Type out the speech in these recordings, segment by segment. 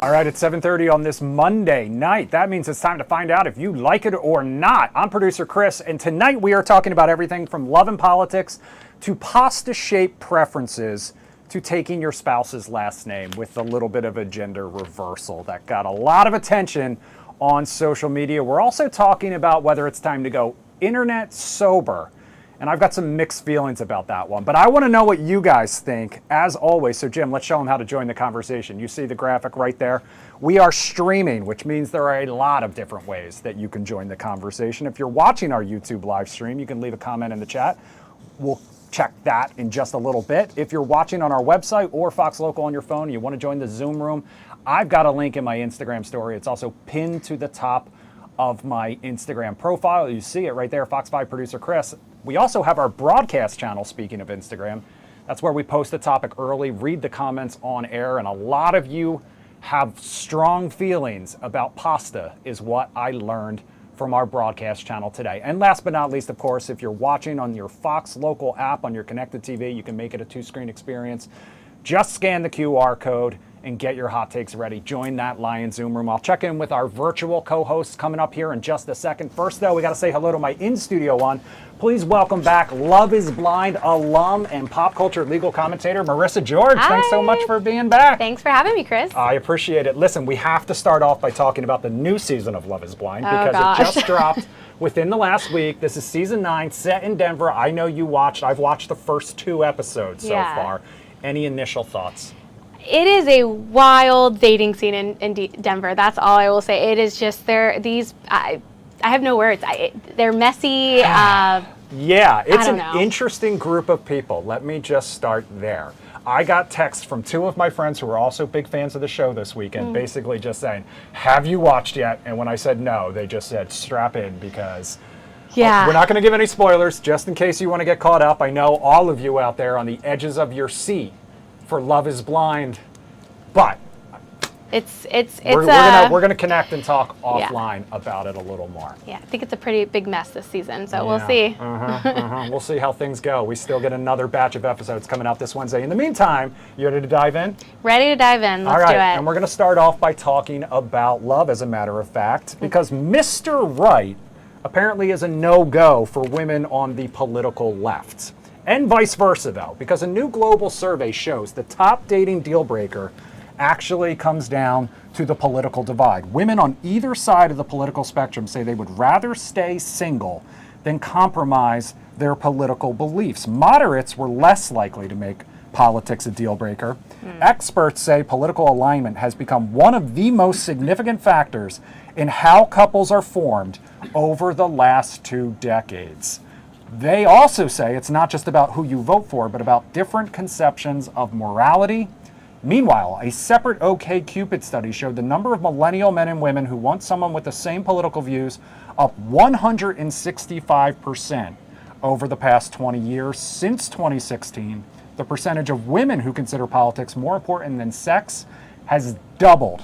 All right, it's 7:30 on this Monday night. That means it's time to find out if you like it or not. I'm producer Chris, and tonight we are talking about everything from love and politics to pasta-shaped preferences to taking your spouse's last name with a little bit of a gender reversal that got a lot of attention on social media. We're also talking about whether it's time to go internet sober. And I've got some mixed feelings about that one. But I want to know what you guys think, as always. So, Jim, let's show them how to join the conversation. You see the graphic right there? We are streaming, which means there are a lot of different ways that you can join the conversation. If you're watching our YouTube live stream, you can leave a comment in the chat. We'll check that in just a little bit. If you're watching on our website or Fox Local on your phone and you want to join the Zoom room, I've got a link in my Instagram story. It's also pinned to the top of my Instagram profile. You see it right there, Fox 5 producer Chris. We also have our broadcast channel, speaking of Instagram. That's where we post the topic early, read the comments on air, and a lot of you have strong feelings about pasta, is what I learned from our broadcast channel today. And last but not least, of course, if you're watching on your Fox Local app on your connected TV, you can make it a two-screen experience. Just scan the QR code and get your hot takes ready. Join that Lion Zoom room. I'll check in with our virtual co-hosts coming up here in just a second. First, though, we got to say hello to my in-studio one. Please welcome back Love is Blind alum and pop culture legal commentator, Marissa George. Hi. Thanks so much for being back. Thanks for having me, Chris. I appreciate it. Listen, we have to start off by talking about the new season of Love is Blind because it just dropped within the last week. This is season 9, set in Denver. I know you watched. I've watched the first 2 episodes so far. Any initial thoughts? It is a wild dating scene in Denver. That's all I will say. It is just I have no words. They're messy. Yeah, it's an know. interesting group of people. Let me just start there. I got texts from 2 of my friends who were also big fans of the show this weekend, basically just saying, have you watched yet? And when I said no, they just said, strap in, because we're not going to give any spoilers, just in case you want to get caught up. I know all of you out there on the edges of your seat for Love is Blind, but we're gonna connect and talk offline about it a little more. Yeah, I think it's a pretty big mess this season, so we'll see. We'll see how things go. We still get another batch of episodes coming out this Wednesday. In the meantime, you ready to dive in? Ready to dive in. Let's do it. And we're gonna start off by talking about love, as a matter of fact, because Mr. Right apparently is a no-go for women on the political left. And vice versa, though, because a new global survey shows the top dating deal breaker actually comes down to the political divide. Women on either side of the political spectrum say they would rather stay single than compromise their political beliefs. Moderates were less likely to make politics a deal breaker. Experts say political alignment has become one of the most significant factors in how couples are formed over the last 2 decades. They also say it's not just about who you vote for, but about different conceptions of morality. Meanwhile, a separate OkCupid study showed the number of millennial men and women who want someone with the same political views up 165% over the past 20 years. Since 2016, the percentage of women who consider politics more important than sex has doubled.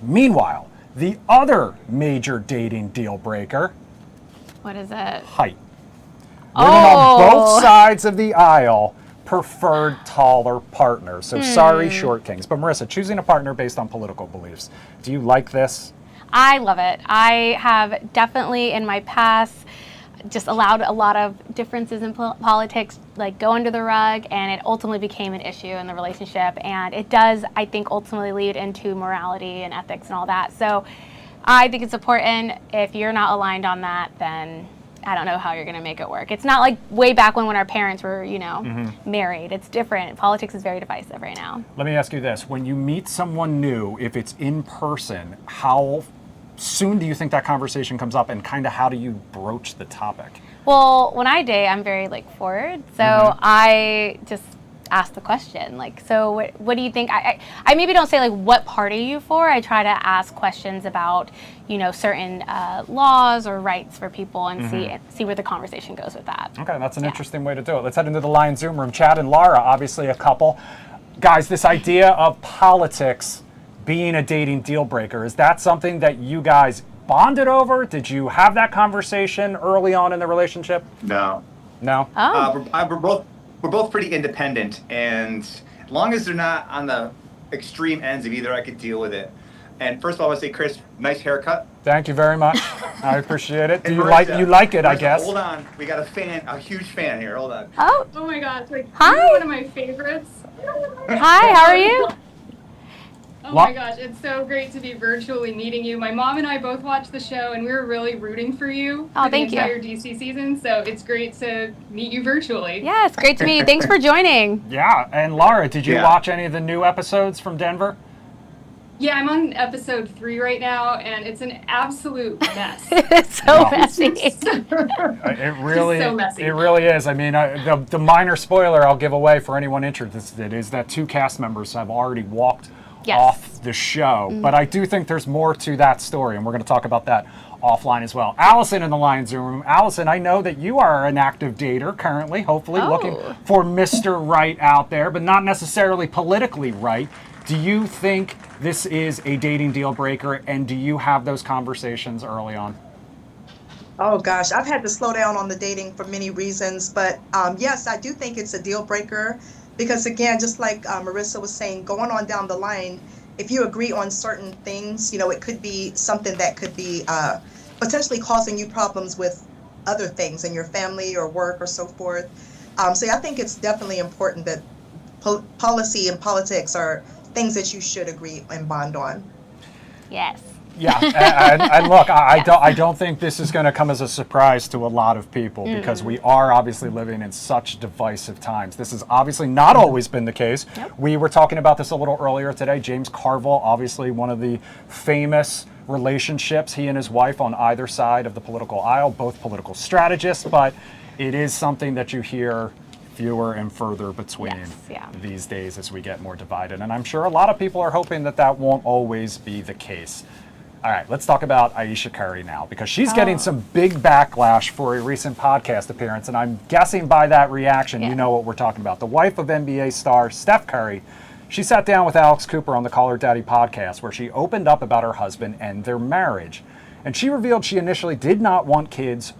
Meanwhile, the other major dating deal breaker, what is it? Height. Women on both sides of the aisle preferred taller partners. So sorry, short kings. But Marissa, choosing a partner based on political beliefs, do you like this? I love it. I have definitely in my past just allowed a lot of differences in politics like go under the rug, and it ultimately became an issue in the relationship. And it does, I think, ultimately lead into morality and ethics and all that. So I think it's important. If you're not aligned on that, then I don't know how you're going to make it work. It's not like way back when our parents were, married. It's different. Politics is very divisive right now. Let me ask you this. When you meet someone new, if it's in person, how soon do you think that conversation comes up, and kind of how do you broach the topic? Well, when I date, I'm very forward. So I just ask the question, so what do you think? I maybe don't say what party are you for. I try to ask questions about certain laws or rights for people and see where the conversation goes with that. Okay, that's an interesting way to do it. Let's head into the Lion Zoom room. Chad and Laura, obviously a couple. Guys, this idea of politics being a dating deal breaker, is that something that you guys bonded over? Did you have that conversation early on in the relationship? No. No? Oh. We're both pretty independent, and as long as they're not on the extreme ends of either I could deal with it. And first of all, I want to say, Chris, nice haircut. Thank you very much. I appreciate it. Do you Marissa, like it, I Marissa, guess? Hold on. We got a huge fan here. Hold on. Oh, Oh my gosh, like Hi. you're one of my favorites. hi, how are you? Oh my gosh, it's so great to be virtually meeting you. My mom and I both watched the show and we were really rooting for you Oh, for the thank you. entire DC season, so it's great to meet you virtually. Yes, great to meet you. Thanks for joining. Yeah, and Laura, did you Yeah. watch any of the new episodes from Denver? Yeah, I'm on episode 3 right now and it's an absolute mess. It's so No. messy. It really, so messy. it really is. I mean, the minor spoiler I'll give away for anyone interested is that 2 cast members have already walked Yes. off the show. But I do think there's more to that story, and we're going to talk about that offline as well. Allison in the Lions Room. Allison, I know that you are an active dater currently, hopefully looking for Mr. Right out there, but not necessarily politically right. Do you think this is a dating deal breaker, and do you have those conversations early on? Oh gosh, I've had to slow down on the dating for many reasons, but yes, I do think it's a deal breaker because again, just like Marissa was saying, going on down the line, if you agree on certain things, you know, it could be something that could be potentially causing you problems with other things in your family or work or so forth. So yeah, I think it's definitely important that policy and politics are things that you should agree and bond on. Yes. Yeah, and look, I don't think this is going to come as a surprise to a lot of people because we are obviously living in such divisive times. This has obviously not always been the case. Nope. We were talking about this a little earlier today. James Carville, obviously one of the famous relationships, he and his wife on either side of the political aisle, both political strategists, but it is something that you hear fewer and further between Yes, yeah. these days as we get more divided. And I'm sure a lot of people are hoping that that won't always be the case. All right, let's talk about Ayesha Curry now because she's getting some big backlash for a recent podcast appearance, and I'm guessing by that reaction, you know what we're talking about. The wife of NBA star Steph Curry, she sat down with Alex Cooper on the Call Her Daddy podcast where she opened up about her husband and their marriage. And she revealed she initially did not want kids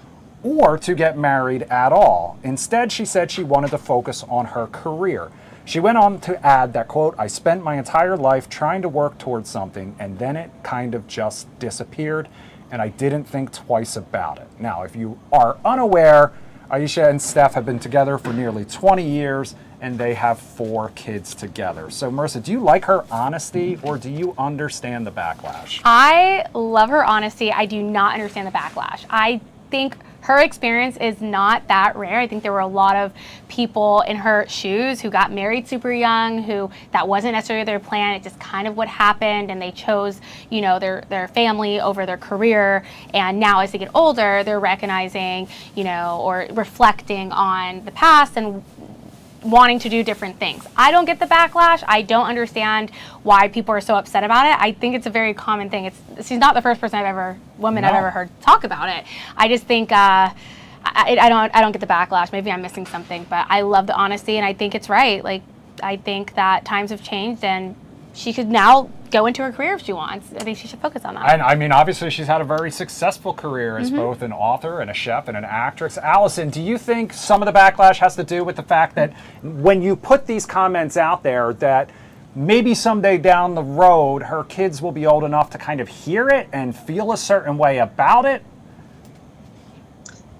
or to get married at all. Instead, she said she wanted to focus on her career. She went on to add that, quote, "I spent my entire life trying to work towards something and then it kind of just disappeared and I didn't think twice about it." Now, if you are unaware, Ayesha and Steph have been together for nearly 20 years and they have 4 kids together. So Marissa, do you like her honesty or do you understand the backlash? I love her honesty. I do not understand the backlash. I think her experience is not that rare. I think there were a lot of people in her shoes who got married super young, who that wasn't necessarily their plan. It just kind of what happened, and they chose, you know, their family over their career. And now, as they get older, they're recognizing, you know, or reflecting on the past and wanting to do different things. I don't get the backlash. I don't understand why people are so upset about it. I think it's a very common thing. She's not the first person I've ever heard talk about it. I just think I don't get the backlash. Maybe I'm missing something, but I love the honesty and I think it's right. Like, I think that times have changed and she could now go into her career if she wants. I think she should focus on that. And I mean, obviously, she's had a very successful career as both an author and a chef and an actress. Allison, do you think some of the backlash has to do with the fact that when you put these comments out there that maybe someday down the road, her kids will be old enough to kind of hear it and feel a certain way about it?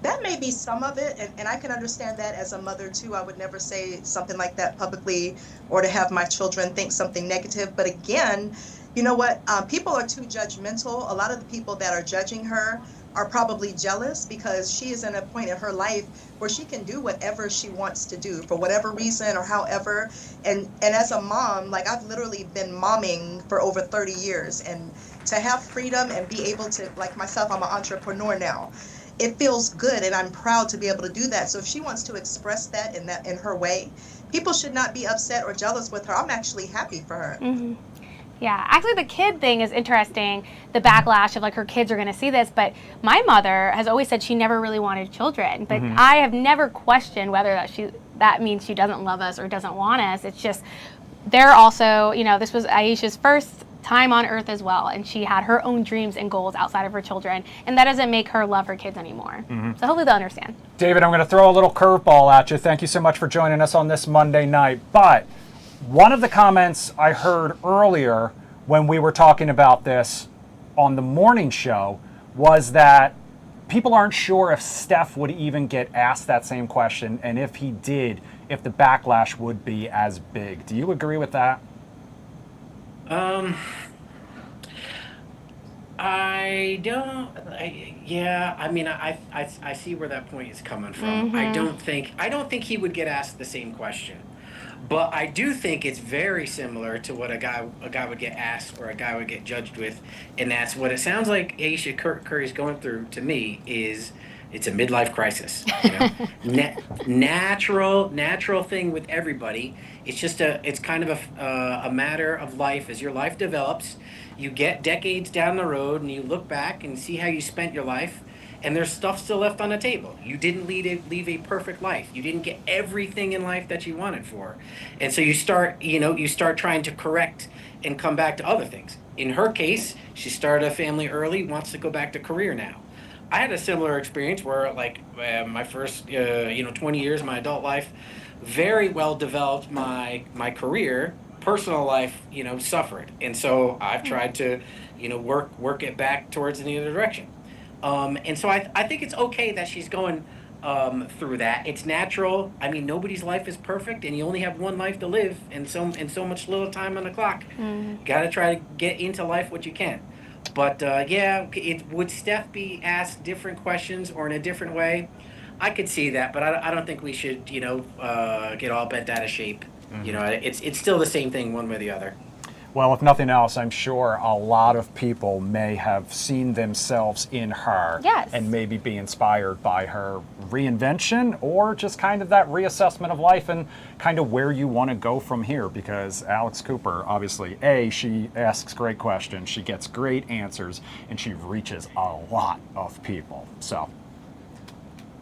That may be some of it, and I can understand that as a mother too. I would never say something like that publicly or to have my children think something negative. But again, you know what? People are too judgmental. A lot of the people that are judging her are probably jealous because she is in a point in her life where she can do whatever she wants to do for whatever reason or however. And as a mom, like I've literally been momming for over 30 years, and to have freedom and be able to, like myself, I'm an entrepreneur now. It feels good and I'm proud to be able to do that. So if she wants to express that in her way, people should not be upset or jealous with her. I'm actually happy for her. Mm-hmm. Yeah, actually the kid thing is interesting, the backlash of like her kids are going to see this, but my mother has always said she never really wanted children, but I have never questioned whether that means she doesn't love us or doesn't want us. It's just, they're also, you know, this was Ayesha's first time on earth as well, and she had her own dreams and goals outside of her children, and that doesn't make her love her kids anymore. So hopefully they'll understand. David, I'm going to throw a little curveball at you. Thank you so much for joining us on this Monday night, but One of the comments I heard earlier when we were talking about this on the morning show was that people aren't sure if Steph would even get asked that same question, and if he did, if the backlash would be as big. Do you agree with that? I don't. Yeah, I mean, I see where that point is coming from. I don't think he would get asked the same question, but I do think it's very similar to what a guy would get asked or a guy would get judged with, and that's what it sounds like Ayesha Curry's going through to me is. It's a midlife crisis, you know. Natural thing with everybody. It's just it's kind of a matter of life. As your life develops, you get decades down the road and you look back and see how you spent your life, and there's stuff still left on the table. You didn't leave a perfect life. You didn't get everything in life that you wanted for, and so you start trying to correct and come back to other things. In her case, she started a family early, wants to go back to career now. I had a similar experience where, like, my first, 20 years of my adult life, very well developed my career. Personal life, suffered, and so I've tried to, work it back towards the other direction. And so I think it's okay that she's going through that. It's natural. I mean, nobody's life is perfect, and you only have one life to live, and so much little time on the clock. Got to try to get into life what you can. But would Steph be asked different questions or in a different way? I could see that, but I don't think we should, get all bent out of shape. It's still the same thing one way or the other. Well, if nothing else, I'm sure a lot of people may have seen themselves in her. Yes. And maybe be inspired by her reinvention or just kind of that reassessment of life and kind of where you want to go from here. Because Alex Cooper, obviously, she asks great questions, she gets great answers, and she reaches a lot of people. So,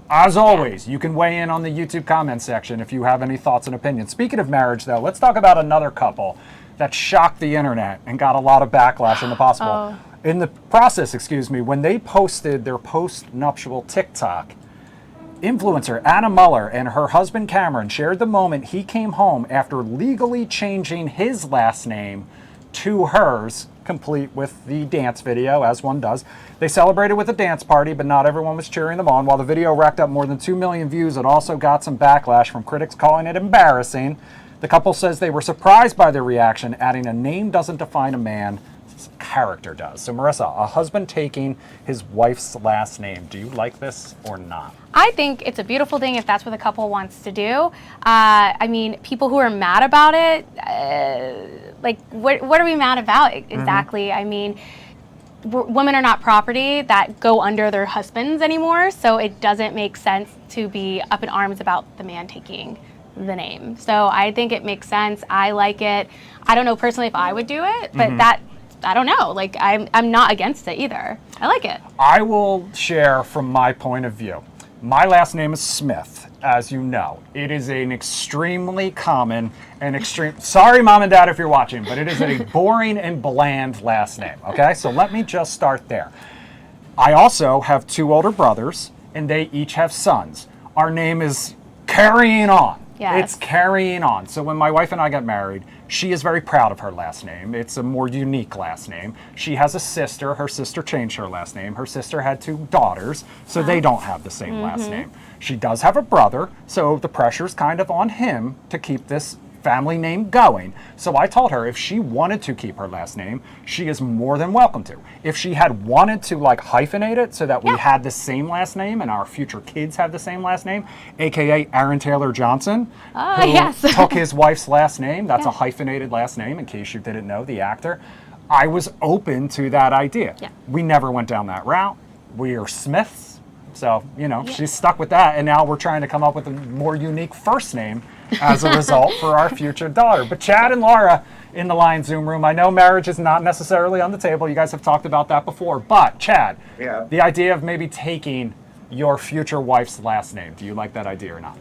as always, you can weigh in on the YouTube comment section if you have any thoughts and opinions. Speaking of marriage, though, let's talk about another couple that shocked the internet and got a lot of backlash in the process, when they posted their post-nuptial TikTok. Influencer Anna Muller and her husband Cameron shared the moment he came home after legally changing his last name to hers, complete with the dance video, as one does. They celebrated with a dance party, but not everyone was cheering them on. While the video racked up more than 2 million views, it also got some backlash from critics calling it embarrassing. The couple says they were surprised by their reaction, adding a name doesn't define a man, character does. So Marissa, a husband taking his wife's last name, do you like this or not? I think it's a beautiful thing if that's what the couple wants to do. I mean, people who are mad about it, what are we mad about exactly? I mean, women are not property that go under their husbands anymore, so it doesn't make sense to be up in arms about the man taking the name. So I think it makes sense. I like it. I don't know personally if I would do it, but I don't know. Like, I'm not against it either. I like it. I will share from my point of view. My last name is Smith, as you know. It is an extremely common and sorry, Mom and Dad, if you're watching, but it is a boring and bland last name, okay? So let me just start there. I also have 2 older brothers, and they each have sons. Our name is carrying on. Yes. It's carrying on. So when my wife and I got married, she is very proud of her last name. It's a more unique last name. She has a sister. Her sister changed her last name. Her sister had 2 daughters, so they don't have the same last name. She does have a brother, so the pressure's kind of on him to keep this family name going. So I told her if she wanted to keep her last name, she is more than welcome to. If she had wanted to hyphenate it so that we had the same last name and our future kids have the same last name, aka Aaron Taylor Johnson, who took his wife's last name. That's a hyphenated last name, in case you didn't know, the actor. I was open to that idea. Yeah. We never went down that route. We are Smiths. So, she's stuck with that, and now we're trying to come up with a more unique first name as a result for our future daughter. But Chad and Laura in the Lion Zoom room, I know marriage is not necessarily on the table. You guys have talked about that before. But, Chad, the idea of maybe taking your future wife's last name, do you like that idea or not?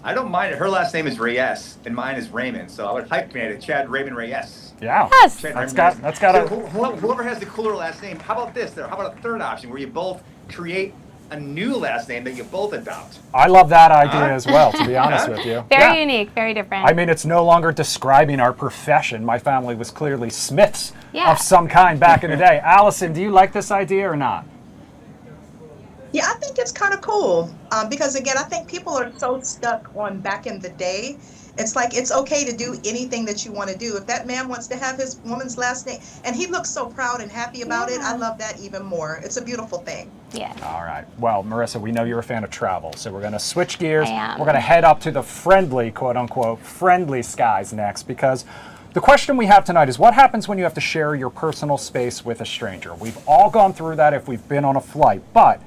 I don't mind it. Her last name is Reyes, and mine is Raymond, so I would hyphenate it. Chad Raymond Reyes. Yeah. Yes. That's got so whoever has the cooler last name, how about this? How about a third option where you both create a new last name that you both adopt. I love that idea as well, to be honest with you. Very unique, very different. I mean, it's no longer describing our profession. My family was clearly Smiths Yeah. of some kind back in the day. Allison, do you like this idea or not? Yeah, I think it's kind of cool because, again, I think people are so stuck on back in the day. It's like it's okay to do anything that you want to do. If that man wants to have his woman's last name, and he looks so proud and happy about it, I love that even more. It's a beautiful thing. Yeah. All right. Well, Marissa, we know you're a fan of travel, so we're going to switch gears. I am. We're going to head up to the friendly, quote unquote, friendly skies next, because the question we have tonight is what happens when you have to share your personal space with a stranger? We've all gone through that if we've been on a flight, but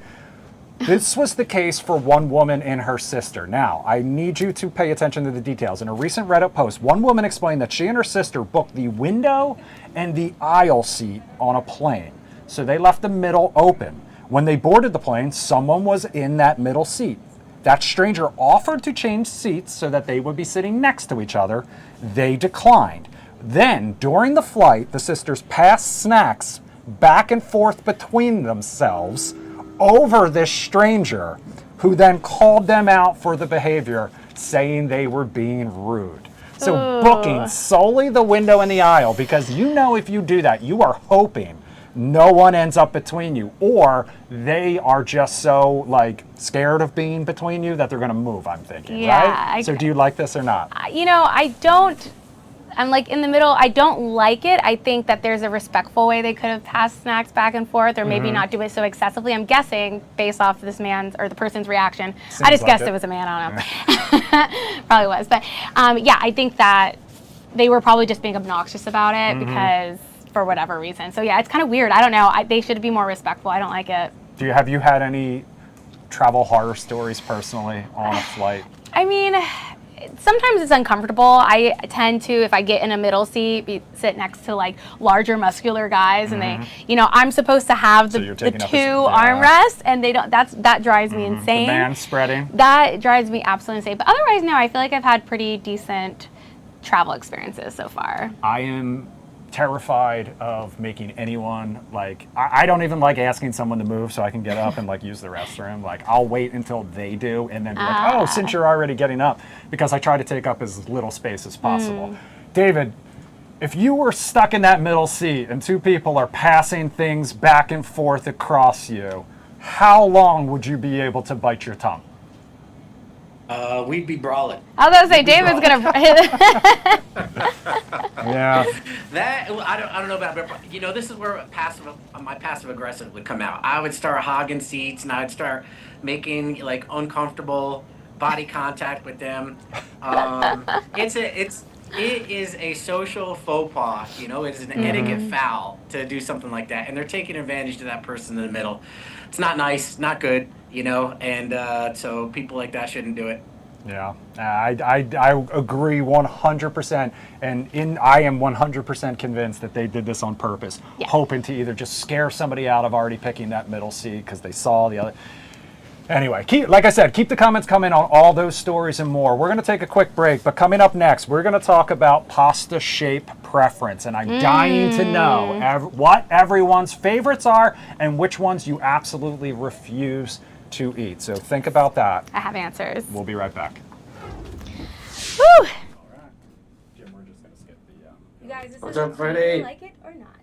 this was the case for one woman and her sister. Now, I need you to pay attention to the details. In a recent Reddit post, one woman explained that she and her sister booked the window and the aisle seat on a plane. So they left the middle open. When they boarded the plane, someone was in that middle seat. That stranger offered to change seats so that they would be sitting next to each other. They declined. Then, during the flight, the sisters passed snacks back and forth between themselves over this stranger, who then called them out for the behavior, saying they were being rude. So booking solely the window and the aisle, because you know if you do that, you are hoping no one ends up between you, or they are just so like scared of being between you that they're going to move, I'm thinking, Yeah, right? So do you like this or not? You know, I'm like in the middle. I don't like it. I think that there's a respectful way they could have passed snacks back and forth, or maybe not do it so excessively. I'm guessing based off this man's or the person's reaction. I just guessed it was a man. I don't know. Probably was, but yeah, I think that they were probably just being obnoxious about it because for whatever reason. So yeah, it's kind of weird. I don't know. They should be more respectful. I don't like it. Have you had any travel horror stories personally on a flight? I mean, sometimes it's uncomfortable. I tend to, if I get in a middle seat, sit next to like larger muscular guys, and they, you know, I'm supposed to have the two armrests, and they don't. That drives me insane. The man spreading. That drives me absolutely insane. But otherwise, no, I feel like I've had pretty decent travel experiences so far. I am terrified of making anyone like I don't even like asking someone to move so I can get up and like use the restroom. Like I'll wait until they do and then be like, oh, since you're already getting up, because I try to take up as little space as possible. David, if you were stuck in that middle seat and two people are passing things back and forth across you, how long would you be able to bite your tongue? We'd be brawling. I was gonna say David's gonna. Yeah. That I don't know about, but you know, this is where my passive aggressive would come out. I would start hogging seats, and I'd start making like uncomfortable body contact with them. It is a social faux pas. You know, it is an etiquette foul to do something like that, and they're taking advantage of that person in the middle. It's not nice, not good, you know, and so people like that shouldn't do it. Yeah, I agree 100%, and I am 100% convinced that they did this on purpose, hoping to either just scare somebody out of already picking that middle seat because they saw the other. Anyway, like I said, keep the comments coming on all those stories and more. We're going to take a quick break, but coming up next, we're going to talk about pasta shape preference, and I'm dying to know what everyone's favorites are and which ones you absolutely refuse to eat. So think about that. I have answers. We'll be right back. Woo! All right. Jim, we're just going to skip the... You guys, What's up, do Freddie? you like it or not?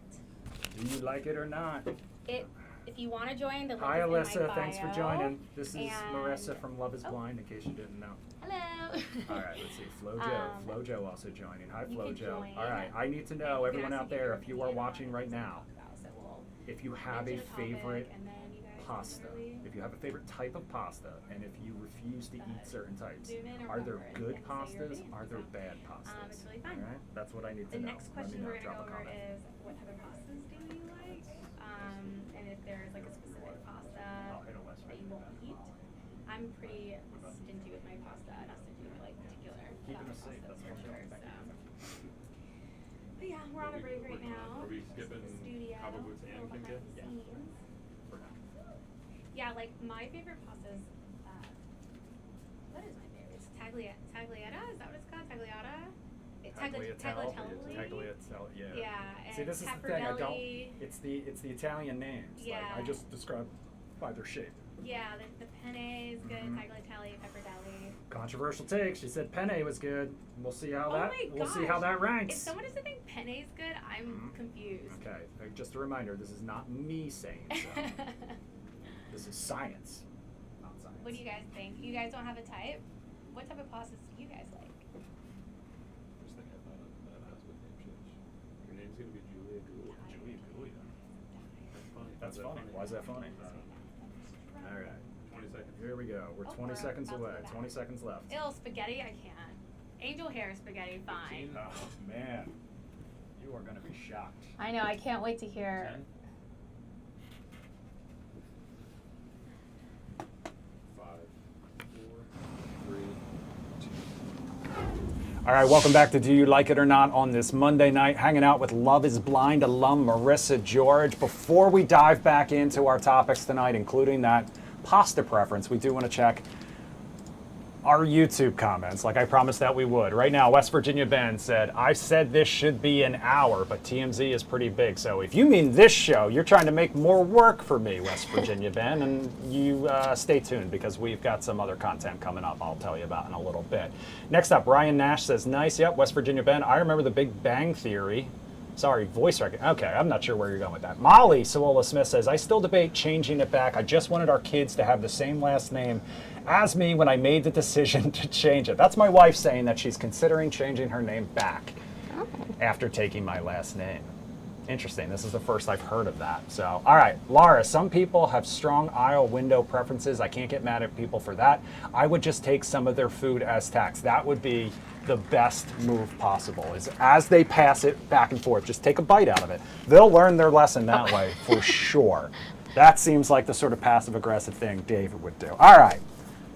Do you like it or not? If you want to join, the link Hi, is in my Alyssa. bio. Thanks for joining. This is And- Marissa from Love is Blind, in case you didn't know. Hello. All right, let's see. FloJo also joining. Hi, you can FloJo. join. All right, I need to know, You everyone can out also there, give if you your are opinion watching on right what now, we're talking about, so we'll if you have a mention a topic, favorite and then you guys pasta, really if you have a favorite type of pasta, and if you refuse to eat certain types, zoom in or are there whatever good and say your pastas? opinion. Are there bad pastas? It's really fun. All right, that's what I need to The know. next Let me question know. we're Drop going to a go over comment. is what type of pastas do you like? And if there's like a specific pasta I'll hit a list that right you won't now. eat. I'm pretty stingy with my pasta, not stingy, but like particular Keeping about us safe, pastas that's for for sure. sure. Thank So. But yeah, we're on a break right now. Are we This is skipping the studio, Cabo Boots and little Kinka? behind the scenes. Yeah, like my favorite pastas. What is my favorite? It's tagliata. Is that what it's called? Tagliata. Tagliatelle, yeah. Yeah, and See, this is the thing. pepperelli. It's the Italian names. Yeah. Like, I just describe by their shape. Yeah, the penne is good. Tagliatelle, pepperdelli. Controversial take. She said penne was good. We'll see how we'll see how gosh. that ranks. If someone doesn't think penne is good, I'm confused. Okay, just a reminder, this is not me saying so. This is science, not science. What do you guys think? You guys don't have a type? What type of pastas do you guys like? First thing I thought of that has with name change. Your name's gonna be Julia Gulia. Julia Gulia. That's funny. That's funny. Why is that funny? All right. 20 seconds. Here we go. We're Oh, 20 we're seconds about to away. go back. 20 seconds left. Ew, spaghetti, I can't. Angel hair spaghetti, fine. Oh, man. You are going to be shocked. I know, I can't wait to hear. 10. 5, 4, 3, 2. All right, welcome back to Do You Like It or Not on this Monday night, hanging out with Love is Blind alum Marissa George. Before we dive back into our topics tonight, including that pasta preference, we do want to check our YouTube comments, like I promised that we would. Right now, West Virginia Ben said, I said this should be an hour, but TMZ is pretty big. So if you mean this show, you're trying to make more work for me, West Virginia Ben, and you stay tuned because we've got some other content coming up I'll tell you about in a little bit. Next up, Ryan Nash says, nice. Yep, West Virginia Ben. I remember the Big Bang Theory. Sorry, voice recognition. Okay, I'm not sure where you're going with that. Molly Sawala Smith says, I still debate changing it back. I just wanted our kids to have the same last name as me when I made the decision to change it. That's my wife saying that she's considering changing her name back after taking my last name. Interesting. This is the first I've heard of that. So, all right, Laura, some people have strong aisle window preferences. I can't get mad at people for that. I would just take some of their food as tax. That would be the best move possible, is as they pass it back and forth, just take a bite out of it. They'll learn their lesson that way for sure. That seems like the sort of passive-aggressive thing David would do. All right,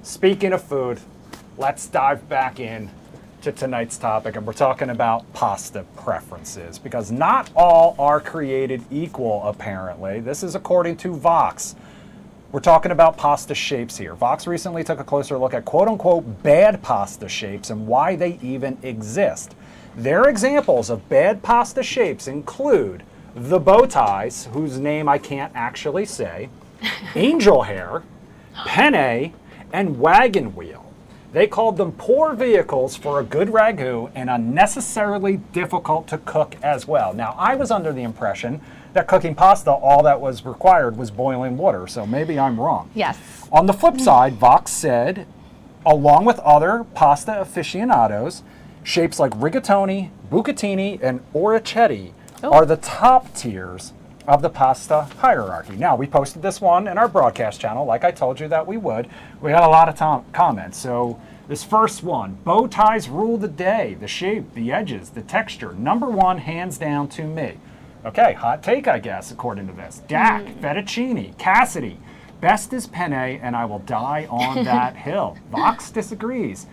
speaking of food, let's dive back in to tonight's topic, and we're talking about pasta preferences, because not all are created equal, apparently. This is according to Vox. We're talking about pasta shapes here. Vox recently took a closer look at quote-unquote bad pasta shapes and why they even exist. Their examples of bad pasta shapes include the bow ties, whose name I can't actually say, angel hair, penne, and wagon wheel. They called them poor vehicles for a good ragu and unnecessarily difficult to cook as well. Now, I was under the impression that cooking pasta, all that was required was boiling water, so maybe I'm wrong. Yes. On the flip side, Vox said, along with other pasta aficionados, shapes like rigatoni, bucatini, and orecchiette are the top tiers of the pasta hierarchy. Now, we posted this one in our broadcast channel, like I told you that we would. We had a lot of comments. So this first one, bow ties rule the day. The shape, the edges, the texture. Number one, hands down to me. Okay, hot take, I guess, according to this. Dak, fettuccine, Cassidy. Best is penne, and I will die on that hill. Vox disagrees.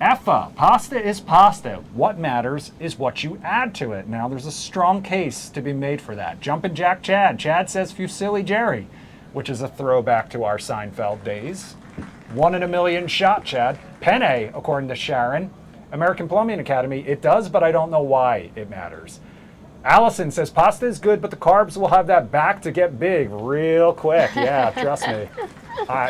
Effa, pasta is pasta. What matters is what you add to it. Now, there's a strong case to be made for that. Jumpin' Jack Chad. Chad says Fusilli Jerry, which is a throwback to our Seinfeld days. 1 in a million shot, Chad. Penne, according to Sharon. American Plumbing Academy, it does, but I don't know why it matters. Allison says pasta is good, but the carbs will have that back to get big real quick. Yeah, trust me.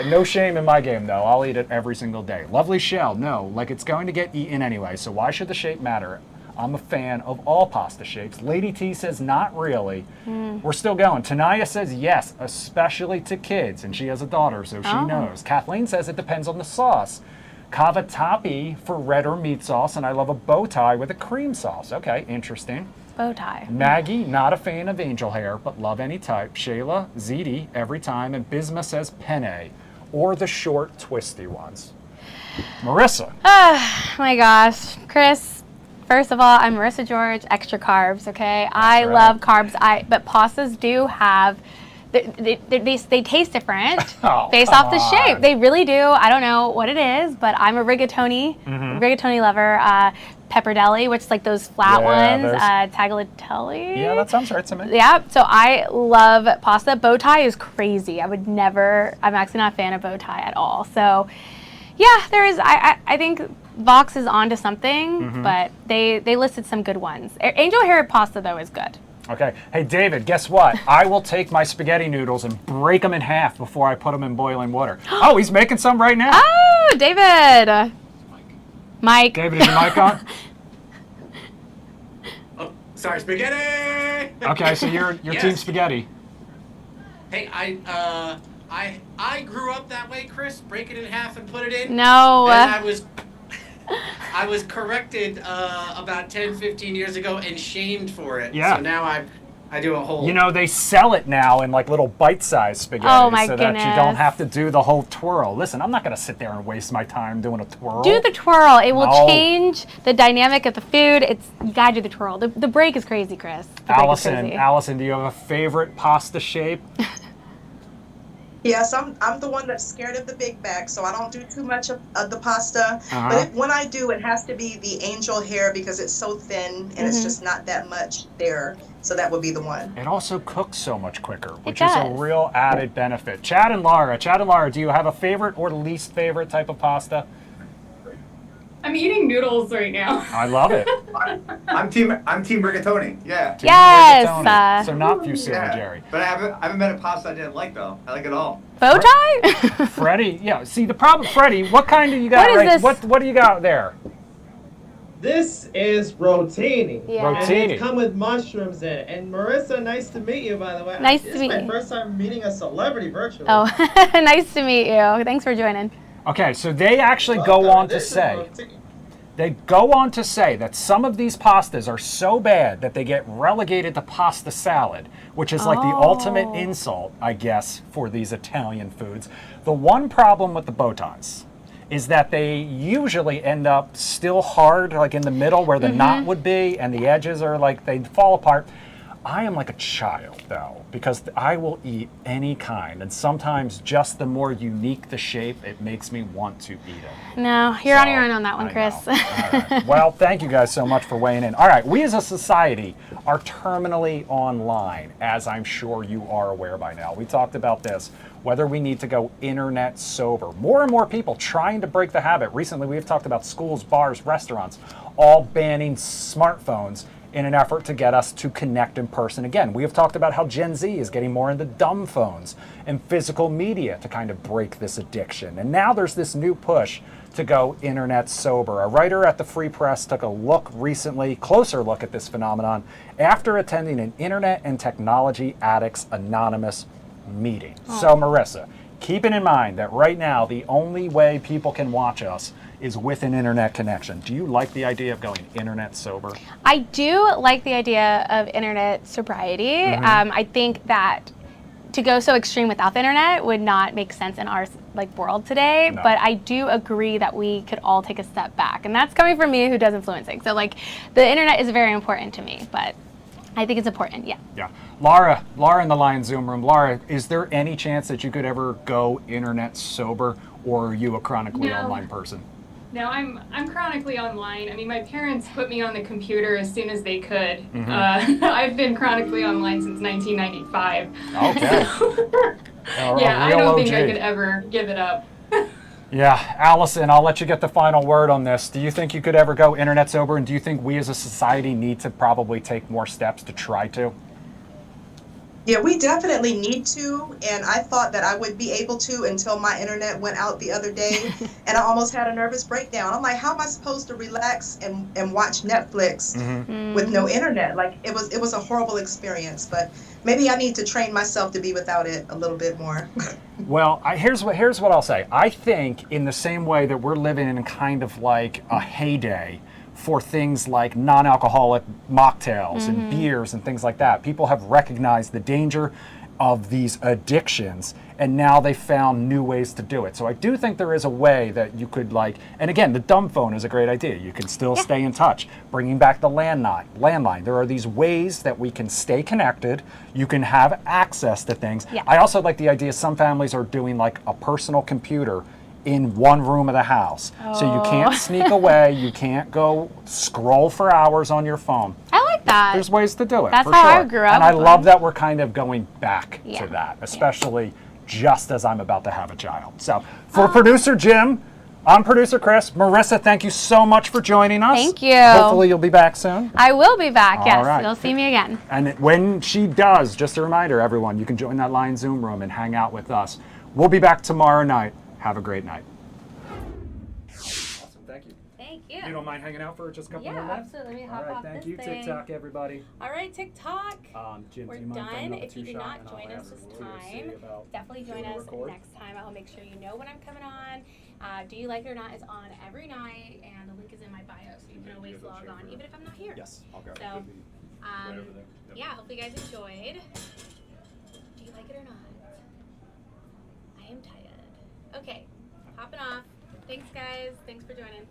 No shame in my game, though. I'll eat it every single day. Lovely Shell, no, like it's going to get eaten anyway, so why should the shape matter? I'm a fan of all pasta shapes. Lady T says not really. We're still going. Tanaya says yes, especially to kids, and she has a daughter, so she knows. Kathleen says it depends on the sauce. Cavatappi for red or meat sauce, and I love a bow tie with a cream sauce. Okay, interesting. Bow tie. Maggie, not a fan of angel hair, but love any type. Shayla, ziti every time, and Bisma says penne, or the short, twisty ones. Marissa. Oh my gosh, Chris. First of all, I'm Marissa George, extra carbs. Okay, I love carbs. But pastas do have. They taste different based off the shape. They really do. I don't know what it is, but I'm a rigatoni lover. Pepperdelli, which is like those flat ones. Tagliatelle. Yeah, that sounds right to me. Yeah, so I love pasta. Bow tie is crazy. I'm actually not a fan of bow tie at all. So yeah, I think Vox is onto something, but they listed some good ones. Angel hair pasta, though, is good. Okay. Hey, David, guess what? I will take my spaghetti noodles and break them in half before I put them in boiling water. Oh, he's making some right now. Oh, David. Mike. David, is your mic on? Oh, sorry, spaghetti. Okay, so you're Yes. team spaghetti. Hey, I grew up that way, Chris. Break it in half and put it in. No. And I was corrected about 10, 15 years ago and shamed for it. Yeah. So now I do a whole. You know, they sell it now in like little bite-sized spaghetti Oh, my so that you don't goodness. have to do the whole twirl. Listen, I'm not going to sit there and waste my time doing a twirl. Do the twirl. It will No. change the dynamic of the food. You gotta do the twirl. The break is crazy, Chris. The break is crazy. Allison, do you have a favorite pasta shape? Yes, I'm the one that's scared of the big bag, so I don't do too much of the pasta. Uh-huh. But when I do, it has to be the angel hair because it's so thin and it's just not that much there. So that would be the one. It also cooks so much quicker, which It is a does. real added benefit. Chad and Laura, do you have a favorite or least favorite type of pasta? I'm eating noodles right now. I love it. I'm team rigatoni. Yeah. Team Yes, rigatoni. So not fusilli, Yeah. Jerry. But I haven't met a pasta I didn't like though. I like it all. Bow tie? Freddie, yeah. See the problem, Freddie. What kind do you got? What is right? this? What do you got there? This is rotini. Yeah. And Rotini. it come with mushrooms in it. And Marissa, nice to meet you, by the way. Nice This to is meet my you. first time meeting a celebrity virtually. Oh, nice to meet you. Thanks for joining. Okay, so they actually go Welcome. on to This is say. rotini. They go on to say that some of these pastas are so bad that they get relegated to pasta salad, which is like the ultimate insult, I guess, for these Italian foods. The one problem with the bow ties is that they usually end up still hard, like in the middle where the knot would be, and the edges are like, they fall apart. I am like a child, though, because I will eat any kind, and sometimes just the more unique the shape, it makes me want to eat it. No, you're on So, your own on that one, I Chris. know. All right. Well, thank you guys so much for weighing in. All right, we as a society are terminally online, as I'm sure you are aware by now. We talked about this, whether we need to go internet sober. More and more people trying to break the habit. Recently, we've talked about schools, bars, restaurants, all banning smartphones in an effort to get us to connect in person again. We have talked about how Gen Z is getting more into dumb phones and physical media to kind of break this addiction. And now there's this new push to go internet sober. A writer at the Free Press took a closer look at this phenomenon after attending an Internet and Technology Addicts Anonymous meeting. So Marissa, keeping in mind that right now the only way people can watch us is with an internet connection. Do you like the idea of going internet sober? I do like the idea of internet sobriety. I think that to go so extreme without the internet would not make sense in our world today. No. But I do agree that we could all take a step back, and that's coming from me who does influencing. So the internet is very important to me, but I think it's important. Yeah. Yeah. Laura in the Lion Zoom room. Laura, is there any chance that you could ever go internet sober, or are you a chronically No. online person? No, I'm chronically online. I mean, my parents put me on the computer as soon as they could. I've been chronically online since 1995. Okay. Yeah, I don't think I OG. could ever give it up. Yeah, Allison, I'll let you get the final word on this. Do you think you could ever go internet sober, and do you think we as a society need to probably take more steps to try to? Yeah, we definitely need to, and I thought that I would be able to until my internet went out the other day, and I almost had a nervous breakdown. I'm like, how am I supposed to relax and watch Netflix with no internet? Like, it was a horrible experience, but maybe I need to train myself to be without it a little bit more. Well, here's what I'll say. I think in the same way that we're living in kind of like a heyday for things like non-alcoholic mocktails and beers and things like that, people have recognized the danger of these addictions, and now they found new ways to do it. So I do think there is a way that you could and again, the dumb phone is a great idea. You can still stay in touch. Bringing back the landline. There are these ways that we can stay connected. You can have access to things. Yeah. I also like the idea some families are doing like a personal computer in one room of the house. So you can't sneak away. You can't go scroll for hours on your phone. I like that. There's ways to do it. That's for how sure. I grew up And I with love mine. that we're kind of going back Yeah. to that, especially just as I'm about to have a child. So for producer Jim, I'm producer Chris. Marissa, thank you so much for joining us. Thank you. Hopefully you'll be back soon. I will be back, yes. All right. You'll see me again. And when she does, just a reminder, everyone, you can join that Lion Zoom room and hang out with us. We'll be back tomorrow night. Have a great night. Awesome, thank you. Thank you. You don't mind hanging out for just a couple more Yeah, minutes? absolutely. Let me All hop right, off thank this you, thing. TikTok, everybody. All right, TikTok. Jim, We're do you mind done. bringing up the If you did two-shot, not and join I'll us ask this Lucy time, about definitely join doing a us record? next time. I will make sure you know when I'm coming on. Do You Like It or Not is on every night, and the link is in my bio, so you can always log on, even if I'm not here. Yes, I'll go. So, Right over there. Yep. yeah, hopefully you guys enjoyed. Do you like it or not? I am tired. Okay, hopping off. Thanks, guys. Thanks for joining.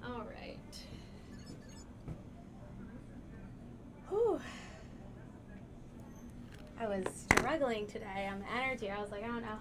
All right. Whew. I was struggling today on the energy. I was like, I don't know.